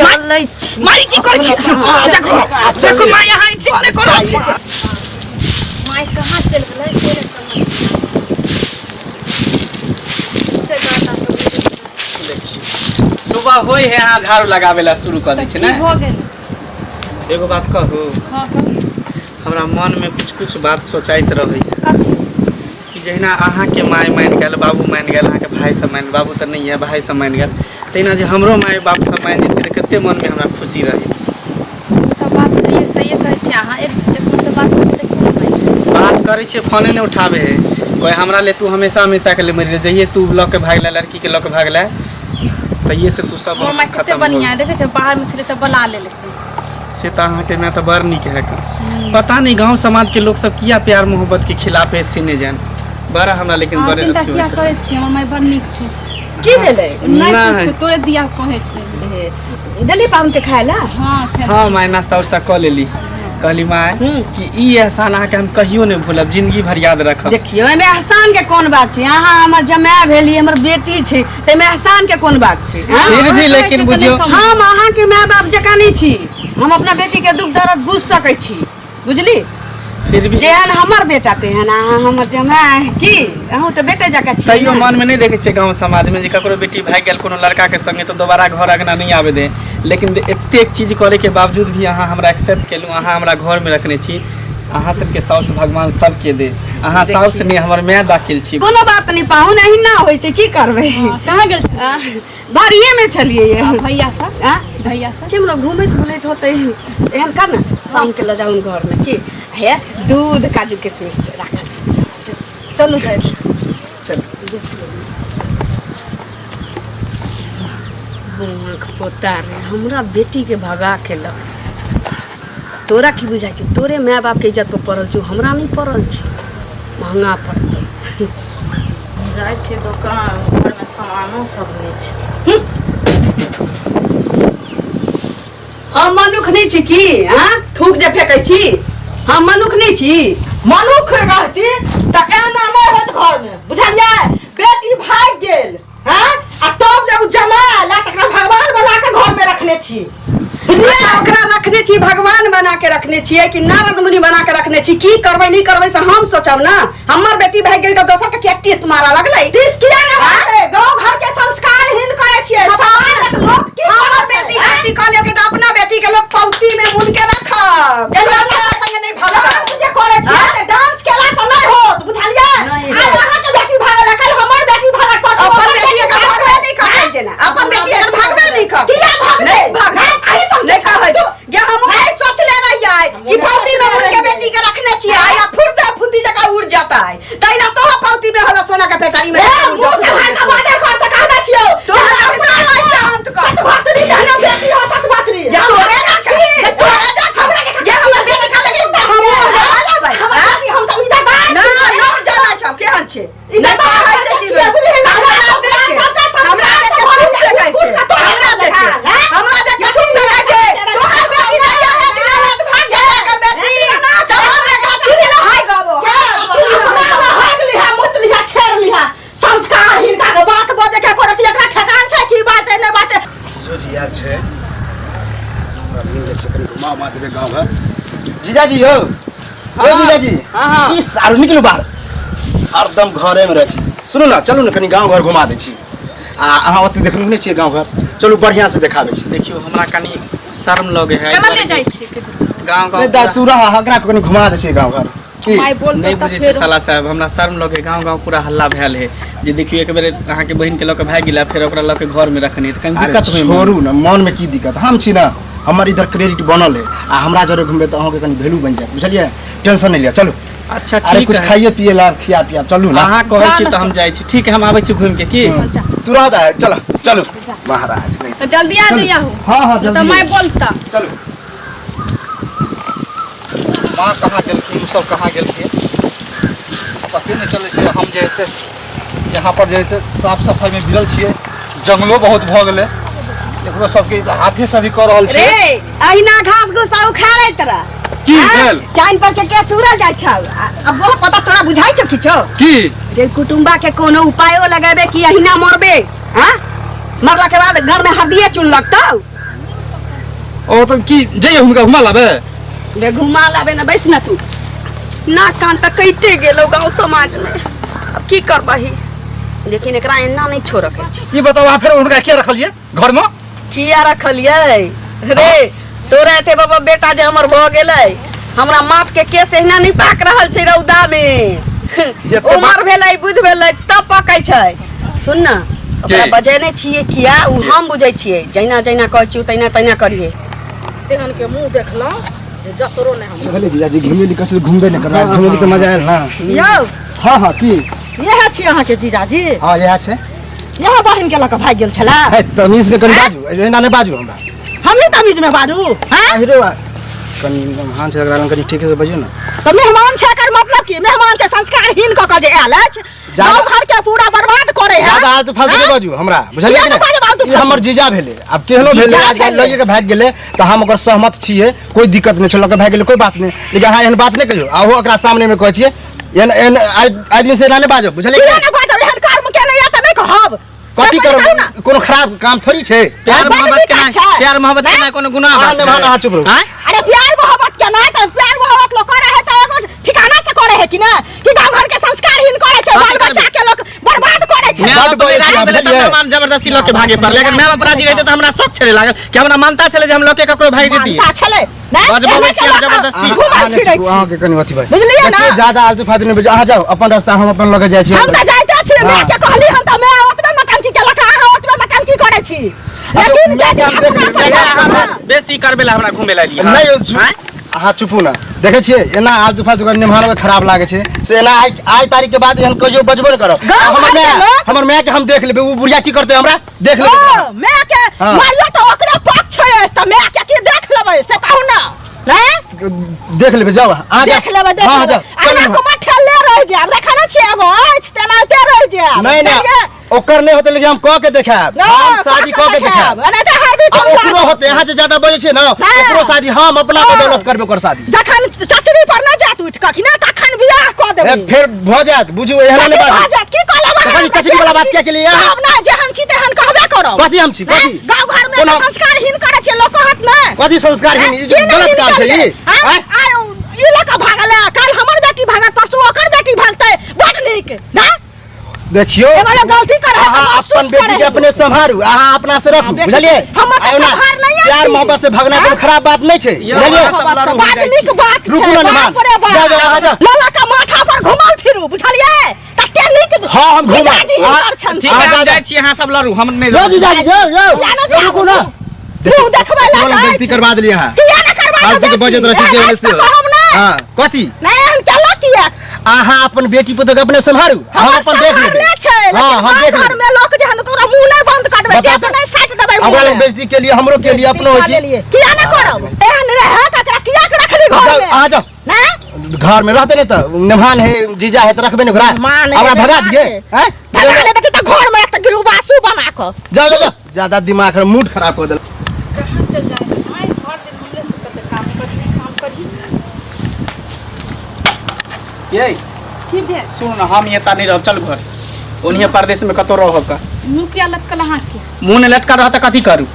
चलै छी माई की करै छी देखो देखो माई यहाँ ठीक नहीं करै छी माई कहां चल गेलै सुबह होई है यहाँ झाड़ू लगावेला शुरू कर दै छै ना हो गेल एगो बात कहू हां हमरा मन में कुछ कुछ बात सोचाइत रही कि जहिना अहाँ के माय मान गेल बाबू मान गेल अहाँ के भाई सब मान बाबू तो नहीं है भाई सब मान गेल तहिना जे हमरो माय बाप सब मान जेतै त कते मन में हमरा खुशी रही तो बात सही कहै छी अहाँ एक तो बात करै छै फोने नहीं उठावे है कोई हमरा ले तू हमेशा हमेशा के ले मरि जइए तू ल के भागला लड़की के ल के भागला तइए से तू सब खत्म बढ़िया देखे छ बाहर में छले त बुला ले से तो अहाँ के मैं तो बड़ निक है पता नहीं गांव समाज के लोग सब किया प्यार मोहब्बत के खिलाफ है से नहीं जान बड़ा हमरा लेकिन बड़े चिंता किया कहै छी हमर माय बड़ निक छै की भेलै नहीं तोरे दिया कहै छै दिल्ली पाउन के खायला हां माय नाश्ता उस्ता क लेली कहली माय कि ई एहसान अहाँ के हम कहियो नहीं भूलब जिंदगी भर याद रखब देखियो एमे एहसान के कोन बात छै अहाँ हमर जमाय भेली हमर बेटी छै ते में एहसान के कोन बात छै फिर भी लेकिन बुझियो हम अहाँ के माय बाप जका नहीं छी हम अपना बेटी के दुख दर्द बुझ सकै छी बुझली फिर भी जेहन हमर बेटा तेहन अहाँ हमर जमाय की अहूँ तो बेटे जका छी तैयो मन में नहीं देखे छे गांव समाज में जे ककरो बेटी भाग गेल कोनो लड़का के संगे तो दोबारा घर अंगना नहीं आवे दे लेकिन एते चीज करे के बावजूद भी अहाँ हमरा एक्सेप्ट केलु अहाँ हमरा घर में रखने छी अहाँ सबके साउस भगवान सबके दे अहाँ साउस ने हमर माय दाखिल छी कोनो बात नहीं पाहुन एही ना होय छै की करबै कहां गेल बाड़िए में चलिए ये भैया सब केमरो घूमैत होते एहन कर ना पाहुन के ल जाउन घर में की है दूध काजू किशमिश राखल छै चलू चल पोता रे हमरा बेटी के भगा के ल तोरा की बुझाइ छै तोरे माय बाप के इज्जत पर पड़ल छै हमरा नहीं पड़ल छै महंगा पड़ल जाय छै दुकान घर में सामानो सब नहीं छै हम मनुख नहीं छी की हां थूक जे फेकै छी हम मनुख नहीं छी मनुख रहती त एना नहीं होत घर में बुझलियै बेटी भाग गेल हां आ तब जब जमाला तकरा भगवान बना के घर में रखने छी ओकरा रखने छी भगवान बना के रखने छियै कि नारद मुनि बना के रखने छी की करबै नहीं करबै से हम सोचब ना हमर बेटी भाग गेल त दोसर के टिस मारा लगलै टिस किया ना मारे गांव घर के संस्कारहीन करे छियै समाज लोग की हमर बेटी कहले कि अपना बेटी के लोग पौती में मुन के रखब एकरा संगे नहीं भागब जे करे छियै डांस केला से नहीं होत बुझलियै आज अहाँ के बेटी भागल कल हमर बेटी भागल पर अपन बेटी के भागबे नहीं करबै जेना अपन बेटी अगर भागबे नहीं कर किया भागबे भाग आई सब नहीं कहै ये हम नहीं सोचले रहियै कि पौती में मुन के बेटी के रखने छियै या फुर्दे फुद्दी जका उड़ जाता है तैना तो पौती में होला सोना के पेटारी में उड़ जाता है का बात कर से कहना छियो तो हमरा शांत कर सतवातरी कहना बेटी हो सतवातरी या तोरे रखली तोरे जा हमरा के हमर बेटी का लगे हम वाला भाई हम सब इज्जतदार ना लोग जाना छ केहन छै इज्जतदार है छै कि हमरा देख के खूब देखाइ छै हमरा देख के खूब देखाइ छै तोहर बेटी नहीं है दिनानाथ भाग जा कर बेटी तब हमरा का चुरी हाय गबो भाग लिहा मुत लिहा छेड़ लिहा संस्कार हिनका के बात बजे के करत एकरा ठेकान छै की बात है नहीं बात जो जिया छै हमरा मिल छै कनी घुमा मा देबे गांव है जीजाजी हो ओ जीजाजी हां ई सारू निकलू बाहर हरदम घरे में रहै छी सुनू ना चलू ना कनी गांव घर घुमा दै छी आ अहाँ ओते देखनु नहीं छियै गांव घर चलू बढ़िया से देखाबै छी देखियो हमरा कनी शर्म लगे है केना ले जाय छी गांव नहीं दा तू रहा हगरा को कनी घुमा दै छी गांव घर की माय बोल नहीं बुझे से साला साहब हमरा शर्म लगे गांव पूरा हल्ला भेल है जे देखियो एक बेर अहाँ के बहिन के ल के भाग गेला फिर ओकरा ल के घर में रखने त कनी दिक्कत होई छोड़ू ना मन में की दिक्कत हम छी ना हमर इधर क्रेडिट बनल है आ हमरा जरे घुमबे त अहाँ के कनी वैल्यू बन जाय बुझलिए टेंशन नहीं लिया चलो अच्छा ठीक है कुछ खाइए पिए ला खिया पिया चलू ना अहाँ कहै छी त हम जाय छी ठीक है हम आबै छी घूम के की तू रह दा चलो चलो महाराज नहीं तो जल्दी आ जइया हो हां हां जल्दी तो मैं बोलता चलो माँ कहाँ गेलखिन सब कहाँ गेलखिन पते नहीं चले छै हम जैसे यहाँ पर जैसे साफ सफाई में भिड़ल छियै जंगलो बहुत भ गेलै एकरो सबके हाथे से भी कर रहल छै रे अहिना घास घुसा उखाड़ै तरा की भेल चाइन पर के सूरज जाय छ अब बहुत पता तोरा बुझाइ छ किछो की जे कुटुंबा के कोनो उपायो लगाबे कि अहिना मरबे हां मरला के बाद घर में हड्डिए चुन लगतौ ओ तो की जइए हुनका घुमा लाबे बे घुमा लाबे ना, बैस ना तू। ना कान तक कइते गेलो गांव समाज में, अब की करबही, लेकिन एकरा एना नहीं छोड़ के छी। ये बताओ, वहाँ फिर उनका क्या रखलिए घर में? किया रखलिए रे तोरा एते बाबा बेटा जे हमर भ गेलै, हमरा माथ के केस एहना नहीं पाक रहल छै रौदा में। उमर भेलै बुध भेलै तब पकै छै। सुन ना, ओकरा बजेने छिए किया, उ हम बुझै छिए, जैना जैना कहै छी तैना तैना करिए। तेहन के मुंह देखलो जे जतरो नै हम भले जीजाजी घूमे ली कसले घूमबे न करबा, घूमे ली त मजा आयल ना। यौ हां हां की यह छी अहाँ के जीजाजी? हां यह छै। यह बहिन के लक भाग गेल छला। है तमीज में कन बाजू, एना नै बाजू हमरा। हम ही तमीज में बाजू हैं? हिरो कन मेहमान छै, अगर कनी ठीक से बजियो ना। तो मेहमान छै कर मतलब की? मेहमान छै संस्कारहीन क के जे आयल अछि, गांव घर के पूरा बर्बाद करे है। ज्यादा आलतू फालतू नै बाजू हमरा, बुझलियै कि नै? ई हमर जीजा भेले, अब केहनो भेले, आज लइए के भाग गेले त हम ओकर सहमत छियै, कोई दिक्कत नै छै, लक भाग गेले कोई बात नै। लेकिन अहाँ एहन बात नै कहियो, आहो ओकरा सामने में कहै छियै एहन एहन आज दिन से ना नै बाजो, बुझलियै कि नै? बाजो एहन कर्म के नै या त नै कहब। कथी करब, कोनो खराब काम थोड़ी छै। प्यार मोहब्बत के ना, प्यार मोहब्बत के ना कोनो गुनाह हां नै भाना, हां चुप रहो। अरे प्यार मोहब्बत के ना, त प्यार मोहब्बत लोग करे है त एगो ठिकाना से करे है कि ना, कि गांव घर के संस्कारहीन करे छै, बाल बच्चा के लोग बर्बाद करे छै। मैं अपने राज देले त मेहमान जबरदस्ती लोग के भागे पर, लेकिन मैं अपना जी रहते त हमरा शौक छले लागल कि हमरा मानता छले जे हम लोग के ककरो भाग देती। मानता छले ना, बजबे छी जबरदस्ती। घुमा फिरै छी। अहाँ के कनी अथी भाई, बुझलियै ना? ज्यादा आलतू फालतू नै बजाओ, अहाँ जाओ अपन रास्ता, हम अपन लगे जाय छी। हम त जाइते छी, मैं के कहली हम त मैं ओतबे नटंकी के लका, अहाँ ओतबे नटंकी करे छी। लेकिन जे हम देख बेइज्जती करबे ला हमरा घुमे ला लिया। नहीं अहाँ चुपू ना, देखे छियै एना आलतू फालतू के निमान में खराब लागे छै से, एना आज तारीख के बाद एहन कहियो बजबो न करब। हमर माय के हम देख लेबे, उ बुढ़िया की करते हमरा देख लेबे। ओ मैं के माइयो त ओकरे पक्ष छै, त मैं के की देख लेबै से कहू ना। नहीं देख लेबे, जाओ आ देख लेबै, देख लेबै। आना को मठले रह जा, देखना छी एगो अछि तेनाते रह जा। नहीं नहीं ओकर नहीं होते, लेकिन हम कह के देखाब, हम शादी कह के देखाब। अने त हरदी चुप ओकरो होते, यहाँ से ज्यादा बजे छै ना, ओकरो शादी हम अपना बदौलत करबे कर शादी। जखन चचरी पर न जात उठ क कि ना, तखन बियाह क देबै। फिर भ जात, बुझू एहना नहीं बात। भ जात की कहलबा? कथी चचरी वाला बात क्या के लिए? हम ना जेहन छी तेहन कहबे करब। कथी हम छी, कथी गांव घर में तो संस्कारहीन करे छै लोग कहत ना। कथी संस्कारहीन, ई गलत काम छै ई। हैं ई लका भागले, कल हमर बेटी भागत, परसू ओकर बेटी भागतै, बड नीक ना। देखियो एगो गलती करे है, अहाँ अपन बेटी के अपने संभारू, अहाँ अपना से रखू, बुझलिए? हम त संभार नहीं अछि। प्यार मोहब्बत से भगना कोनो खराब बात नहीं छै, बुझलिए? बड नीक बात छै। रुकू ना निमान, जाओ जाओ आ जाओ। लला का माथा पर घुमल फिरू, बुझलिए? तते नीक हां हम घुमा। ठीक है, हम जाय छी, अहाँ सब लड़ू, हम नहीं लो लड़ू। जीजाजी जाओ रुकू ना। तू देखबै ला बेइज्जती करवा देलिए अहाँ। किया न करबा? फालतू के बजत रहै छै जेने से। हां कथी नहीं हम चलो किया अहाँ अपन बेटी पुतोह के अपने संभारू, हम अपन देख लेबै। हां हम देख लेबै। घर में लोग जहन तोरा मुंह नहीं बंद कर देबै, के तो नहीं साथ देबै। हमरा लोग बेइज्जती के लिए, हमरो के लिए, अपनो होई छी। किया न करब? एहन रहे तकरा किया के रखली घर में? आ जाओ ना घर में रहते नहीं तो मेहमान है, जीजा है तो रखबे नहीं घरा, हमरा भगा दिए हैं? भगा ले देखी त घर में एक त गिरुबासु बना क। जाओ जाओ जाओ, ज्यादा दिमाग है, मूड खराब कर दे। कहाँ चल जाए भाई, घर दिन मिले से कते काम करी। ये की भेल? सुन ना, हम ये ता नहीं रह, चल घर ओनिए परदेश में कतो रहब का। मुंह क्या लटकल अहाँ के? मुंह ने लटका रहता कथी करू?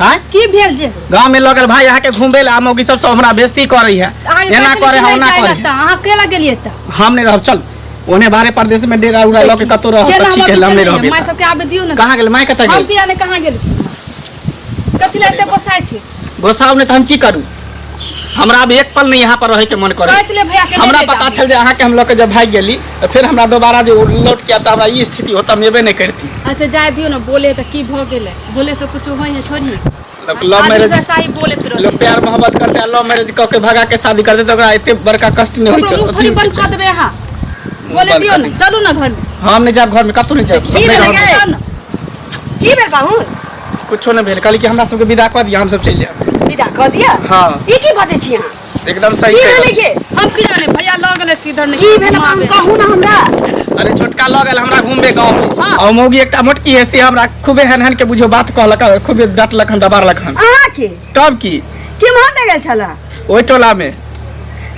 हैं की भेल जे? गांव में लगल भाई यहाँ के घूमे ला, मौगी सब हमरा बेइज्जती करे है, एना करे है ओना करे। अहाँ केला गेलिए त? हम नहीं रहब, चल ओने बाहरे परदेश में डेरा उड़ा लो के कतो रहब त ठीक है, हम नहीं रहब। माय सब के आबे दियो ना। कहां गेल माय, कत हम गेल? पिया ने कहां गेल? कथि लेते बसाय छी? गोसाव ने त हम की करू, हमरा अब एक पल नहीं यहाँ पर रहे के मन करे। कहै छले भैया के हमरा पता चल जे अहाँ के हम लोग के जब भाग गेली तो फिर हमरा दोबारा जो लौट के आता, हमरा ई स्थिति होता, हम एबे नहीं करती। अच्छा जाय दियो ना, बोले त की भ गेले? बोले से कुछ होय है छोड़ी। लव मैरिज, सही बोले त लोग प्यार मोहब्बत करते हैं, लव मैरिज क के भगा के शादी करते तो ओकरा इतने बड़का कष्ट नहीं मुंह थोड़ी होई। बंद कर देबे अहाँ। बोले दियो ना, चलू ना घर में। हम नहीं जाब घर में, कतो नहीं जाब। की भेल गे? की भेल कहू? कुछो नहीं भेल, कहली कि हमरा सबके विदा कर दिया, हम सब चल जाब। विदा क दिया? हां ई की बजै छी अहाँ? एकदम सही की कह। भेलै के? हम की जाने भैया लग गेले किधर नहीं। की भेल हम कहू ना हमरा? अरे छोटका लगल हमरा घूमबे गांव में, हाँ। और मौगी एकटा मोटकी है से हमरा खूबे हन के बुझो बात कहलक, खूबे डांटलक हन, दबारलक हन। अहाँ के तब की केम्हर ले गेल छला? ओइ टोला में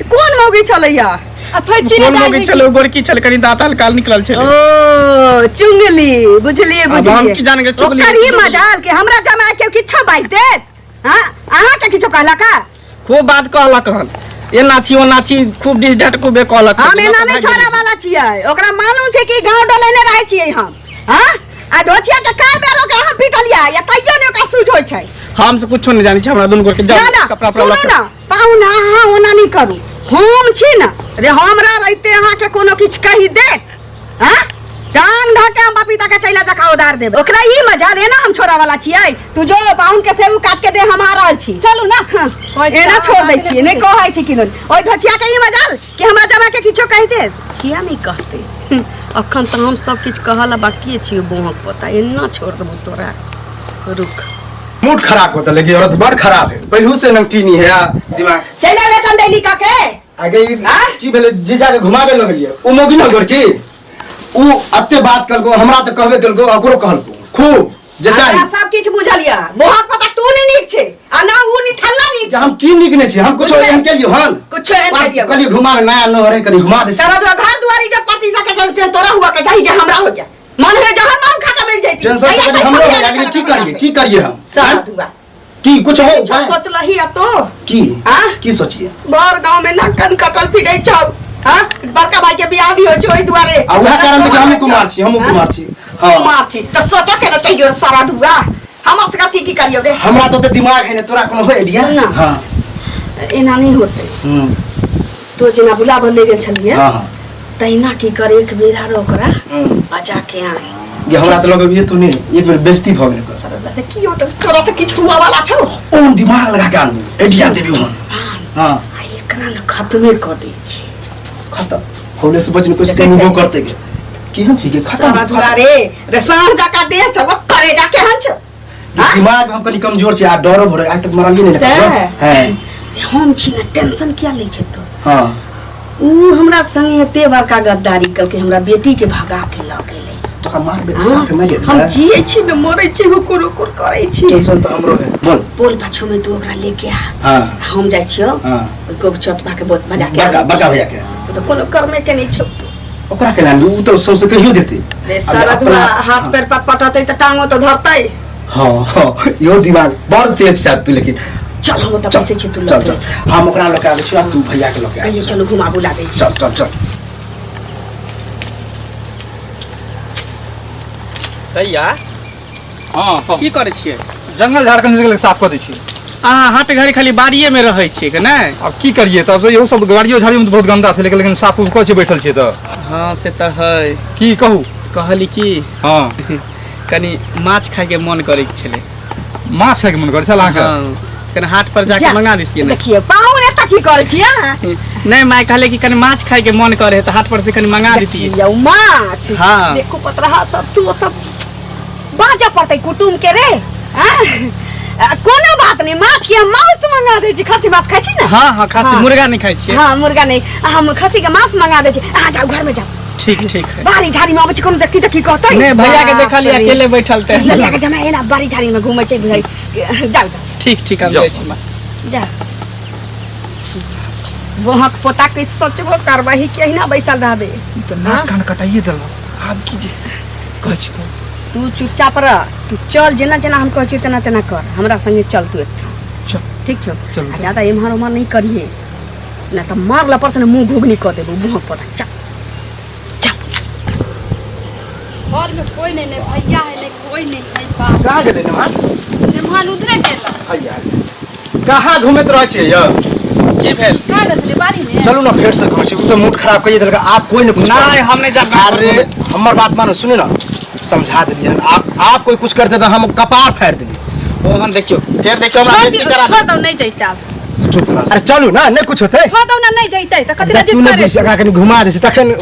कोन मौगी छलैया? अथै चिन्ह कोन मौगी छले, गोरकी छले, कनी दांत हल्का निकलल छले। ओ चुंगली, बुझलिए अब हम की जान के चुगली? ओकर ई मजाल के हमरा जमाय के किछो बाइज देत? हां अहाँ के किछो सब कहला का खूब बात कहलक हन ए नाची ओ नाची खूब डिस डाट खूबे कहलक हम एना नहीं छोड़ा वाला छियै ओकरा मालूम छै कि गांव डोले ने रहै छियै हम हां आ दोछिया के का बेर ओकरा हम पिटलिया या कहियो ने ओकरा सूट होय छै हम से कुछो नहीं जानी छी हमरा दुन गोर के जाओ कपड़ा पर लग ना पाहुना हां ओना नहीं करू हम छी ना रे हमरा रहते अहाँ के कोनो किछ कहि दे हां टांग धके हम पपीता के चैला जका उधार देब ओकरा ई मजा ले ना हम छोरा वाला छियै तू जो पाहुन के सेव काट के दे हम आ रहल छी चलू ना एना छोड़ दै छी नहीं कहै छी किन ओइ धछिया के ई मजाल कि हमरा जमा के किछो कहि दे किया नहीं कहते अखन त हम सब किछ कहला बाकी छी बोहक पता एना छोड़ देबो तोरा रुक मूड खराब होता लेकिन औरत बड़ खराब है पहलू से नंगटीनी है दिमाग चला ले कन देली का के आगे की भेले जीजा के घुमावे लगलिए ओ मोगी न गोर की उ अत्ते बात करगो हमरा त कहबे करगो ओकरो कहलको खूब जे चाहि सब किछ बुझलिया बोहक पता तू नहीं नीक छे आ ना उ नी ठल्ला नीक हम की निकने छी हम कुछ एहन के लियो हन कुछ एहन के लियो कली घुमावे नया न रे कली घुमा दे सारा घर दुआरी जब पति सा के चलते तोरा हुआ के चाहि जे हमरा हो गया मन है जहां नाम खा के मिल जाती टेंशन हमरो हो गया की करिए हम सारा दुआ की कुछ हो सोच लही अब तो की हां की सोचिए बाहर गांव में ना कन कटल फिरै छौ हां बड़का भाई के बियाह भी हो छै ओइ दुआरे आ उहा कारण देखि हम कुमार छी हां कुमार छी त सोच के ना चाहिए सारा दुआ हम असगति की करियो रे हमरा तो दिमाग है ने तोरा कोनो हो आइडिया हां एना नहीं होते तो जेना बुलाव ले गेल छलिए हां तैना की करे एक बेरा रो ओकरा बचा के आ ये हमरा तो लगे तू नहीं एक बेर बेइज्जती भ गेल कर देखियो तो तोरा से किछ हुआ वाला छौ ओन दिमाग लगा के आनू आइडिया देबी हम हां एकरा न खत्मे कर दै छी खत्म होले से बचने कोशिश करबो करते के केहन छी के खत्म अधूरा रे सांझ जाका दे छौ करे जाके हन छौ दिमाग हम कनी कमजोर छी आ डरो भरे आज तक मरलिए नहीं है हम छी ना टेंशन किया ले छै तो हां उ हमरा संगे एते बड़का गद्दारी कर के हमरा बेटी के भगा के ल गेलै तो हम मार बेटा साथ में ले हम जिए छी न मरै छी हुकुर हुकुर करै छी टेंशन तो हमरो है बोल पाछू में तू ओकरा लेके आ हां हम जाय छियो हां ओइ को चटपा के बहुत मजा के बका भैया के तो कोनो कर्मे के नहीं छौ ओकरा के लालू उ तो सबसे कहियो देते रे सारा दुआ हाथ पैर पटपटतै त टांगो तो धरतै हां यो दिमाग बड़ तेज छ तू लेकिन चल हम त पैसे छी तू चल हम ओकरा लगा आबै छी तू भैया के लगा कहिए चलो घुमाबू लागै छी चल भैया हां की करे छिए जंगल झाड़ के निकल साफ कर दै छी अहाँ हट घड़ी खाली बाड़िए में रहै छिए कि नहीं अब की करिए तब से इहो सब गाड़ियो झाड़ी में तो बहुत गंदा थे लेकिन साफ उफ कर बैठल छी त हाँ से तो है की कहू कहली की हां कनी माछ खाए के मन करे छले माछ खाए के मन करे छल अहाँ हाँ कनी हाट पर जाके मंगा देतिए ना देखिए पाहुन एता की करे छी नहीं मैं कहले कि कनी माछ खाए के मन करे तो हाट पर से कनी मंगा देतिए यौ माछ हाँ। देखो पतरहा सब तू सब बाजा पड़तै कुटुम के रे कोनो बात नहीं माछ के हम मांस मंगा दे छी खस्सी मांस खाइ छी ना हाँ खस्सी मुर्गा नहीं खाइ छिए हाँ मुर्गा नहीं हम खस्सी के मांस मंगा दे छी आ जाओ घर में जाओ ठीक है बारी झाड़ी में आबै छी कोनो देखती त की कहतै नहीं भैया के देखली अकेले बैठल थे भैया के जमा एना बारी झाड़ी में घूमै छै भाई जाओ ठीक हम जाय छी जा वहां पोता के सोचबो करबही के ना बैसल रहबे त नाक कान कटाइए देल आब की जे कहै छी तू चुपचाप रह तू चल जेना जेना हम कहै छी तेना तेना कर हमरा संगे चल तू एकठा चल ठीक छौ चल ज्यादा इम्हर उम्हर नहीं करिए ना तो मार ला पर मुंह घुगनी कर देबो मुंह पता चल घर में कोई नहीं भैया है नहीं कोई नहीं है बाप कहां गेले ना मेहमान उधरे गेला भैया कहां घुमत रहै छी यो की भेल का गथले बाड़ी में चलू ना फेर से घुमै छी उ तो मूड खराब कइए देलक आप कोई न कुछ नहीं हम नहीं जा अरे हमर बात मानो सुने ना समझा दिलिए आप कोई कुछ करते तो हम कपार फाड़ दिली ओहन देखियो फिर देखियो हमरा बेइज्जती करा छोड़ दो नहीं जइते अब चुप रह अरे चलू ना नहीं कुछ होते छोड़ दो ना नहीं जइते त कथि तू जिद ने करे बीच लगा के घुमा दे तखन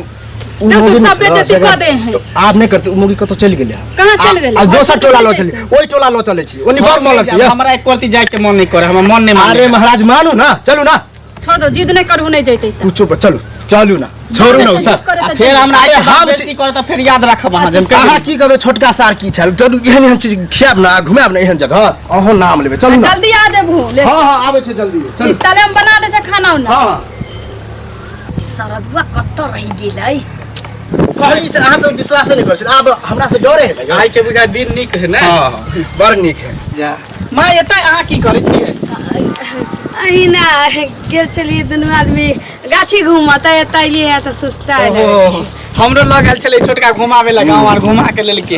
दस सब बेइज्जती कर दे हैं आप नहीं करते मुगी कतो चल गेले कहां चल गेले अब दोसर टोला लो चली ओई टोला लो चले छी ओनी बर मन लगती है हमरा एक परती जाए के मन नहीं करे हमरा मन नहीं अरे महाराज मानू ना चलू ना छोड़ दो जिद नहीं करू नहीं जइते तू चुप चलू चलू ना छोड़ू ना सर फिर हमरा अरे हम हम बेइज्जती करे तो फिर याद रखब अहाँ जब कहा की कहबे छोटका सार की छल चलू एहन चीज खियाब ना घुमाब ना एहन जगह अहो नाम लेबे चलू ना जल्दी आ जेबू ले हां हां आबै छै जल्दी चल तले हम बना दे छै खाना उना हां सरदुआ कत रहि गेलै कहली छ अहाँ तो विश्वास नहीं कर छी अब हमरा से डरे है गाय के बुझा दिन निक है ना हां बड़ नीक है जा मां एतै अहाँ की करै छियै अहिना गेल चलिए दुनू आदमी गाछी घूमता है तैलिए है तो सुस्ता ओहो, हमरो लग आयल छलै छोटका घुमावे ला गाँव आर घुमा के लेलकै।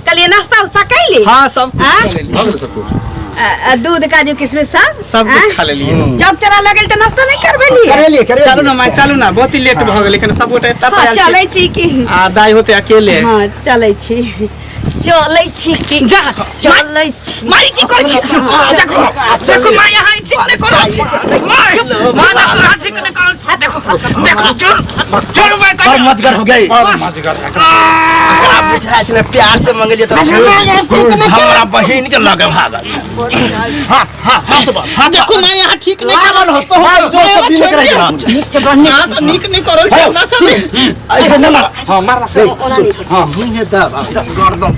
कहलिए नाश्ता उस्ता कैली हाँ सब कुछ हाँ? खा लेलियै। दूध काजू किशमिश सब कुछ खा लेलियै। चौक चला लगल तो नाश्ता नहीं करबेली चलू ना माय चलू ना, बहुत ही लेट भ गेल, लेकिन सब गोटे एतऽ हाँ चलै छी की आ दाई होते अकेले। हाँ चलै छी की जा चलै छी माई की कर छी? देखो देखो माई यहाँ ठीक नहीं करो छी। माई माना ठीक नहीं करो छी। देखो देखो जोर जोर माई कर मजगर हो गई। अगर बुझाय छले प्यार से मंगलिए तो हमरा बहिन के लगे भागल छै। हां हां हाथ बात हां देखो माई यहाँ ठीक नहीं पागल हो तो हम जो सब दिन करे यहाँ से निक नहीं करो छी हमरा सब। ऐसे न मार। हां मारला से हां मुंह दब गर्दन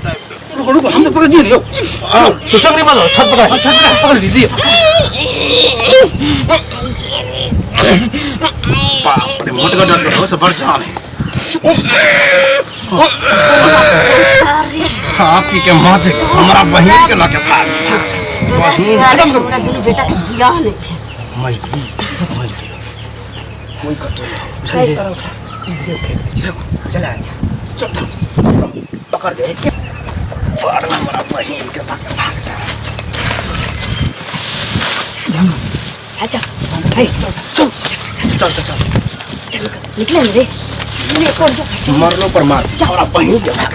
रुक हमने पकड़ दियो। तो चंगरी मारो छत पकड़ पकड़ दियो। बाप रे मोटका डर हो से बढ़ जान है। खा पी के मौज हमारा बहिन के लाके भाग बहिन खत्म करो। दोनों बेटा के बियाह नहीं थे कोई कतो चल चला चल पकड़ दे फाड़ हमारा बहिन के लाके भाग अच्छा चल निकले रे मरलो पर मार हमारा बहिन के भाग